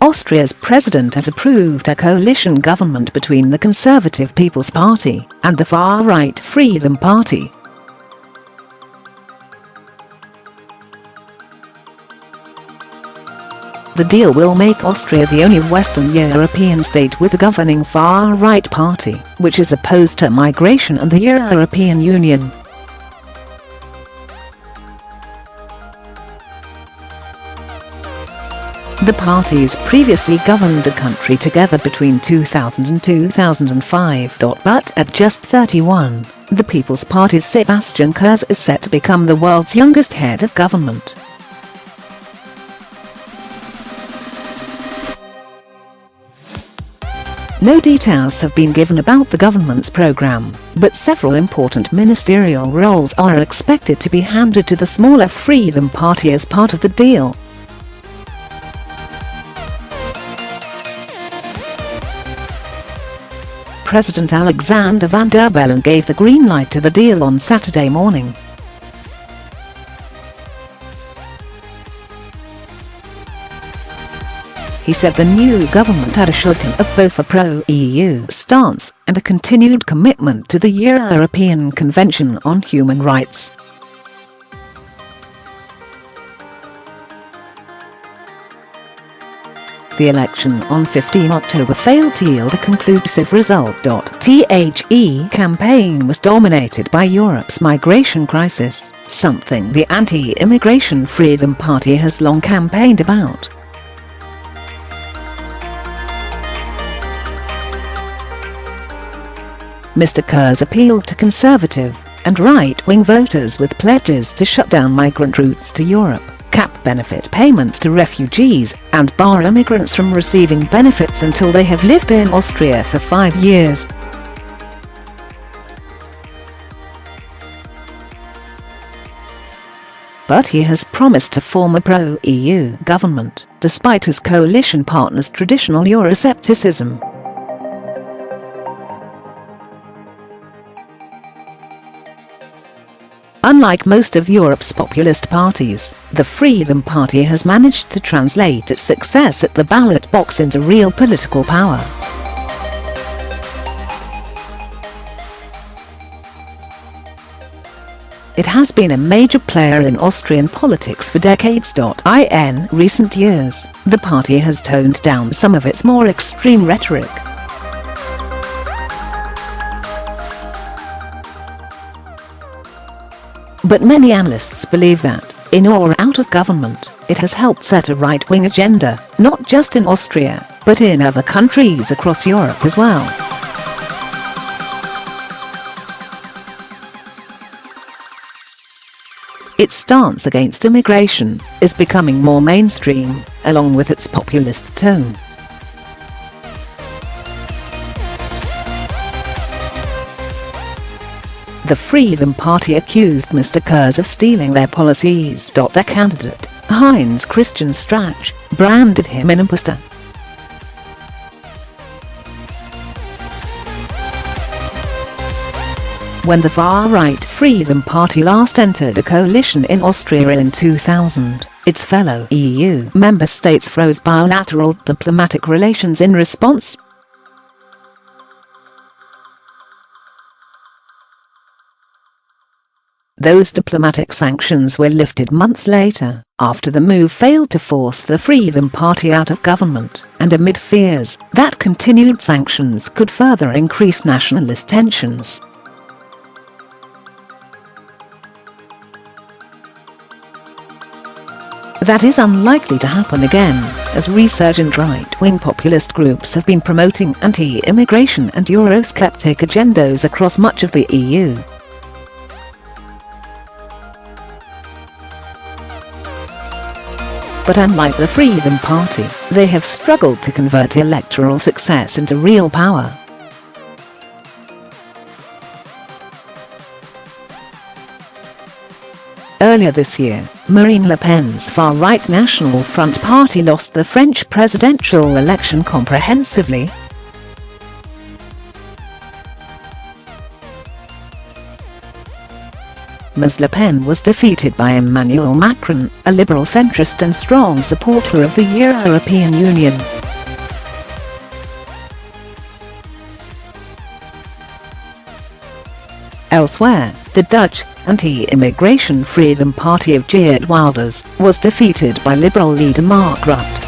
Austria's president has approved a coalition government between the Conservative People's Party and the far-right Freedom Party. The deal will make Austria the only Western European state with a governing far-right party, which is opposed to migration and the European Union. The parties previously governed the country together between 2000 and 2005. But at just 31, the People's Party's Sebastian Kurz is set to become the world's youngest head of government. No details have been given about the government's program, but several important ministerial roles are expected to be handed to the smaller Freedom Party as part of the deal. President Alexander Van der Bellen gave the green light to the deal on Saturday morning. He said the new government had assured him of both a pro-EU stance and a continued commitment to the European Convention on Human Rights. The election on 15 October failed to yield a conclusive result. The campaign was dominated by Europe's migration crisis, something the anti-immigration Freedom Party has long campaigned about. Mr Kurz appealed to conservative and right-wing voters with pledges to shut down migrant routes to Europe, cap benefit payments to refugees, and bar immigrants from receiving benefits until they have lived in Austria for 5 years. But he has promised to form a pro-EU government, despite his coalition partner's traditional Euroscepticism. Unlike most of Europe's populist parties, the Freedom Party has managed to translate its success at the ballot box into real political power. It has been a major player in Austrian politics for decades. In recent years, the party has toned down some of its more extreme rhetoric. But many analysts believe that, in or out of government, it has helped set a right-wing agenda, not just in Austria, but in other countries across Europe as well. Its stance against immigration is becoming more mainstream, along with its populist tone. The Freedom Party accused Mr Kurz of stealing their policies. Their candidate, Heinz-Christian Strache, branded him an imposter. When the far-right Freedom Party last entered a coalition in Austria in 2000, its fellow EU member states froze bilateral diplomatic relations in response. Those diplomatic sanctions were lifted months later, after the move failed to force the Freedom Party out of government, and amid fears that continued sanctions could further increase nationalist tensions. That is unlikely to happen again, as resurgent right-wing populist groups have been promoting anti-immigration and Eurosceptic agendas across much of the EU. But unlike the Freedom Party, they have struggled to convert electoral success into real power. Earlier this year, Marine Le Pen's far-right National Front party lost the French presidential election comprehensively. Ms Le Pen was defeated by Emmanuel Macron, a liberal centrist and strong supporter of the European Union. Elsewhere, the Dutch anti-immigration Freedom Party of Geert Wilders was defeated by Liberal leader Mark Rutte.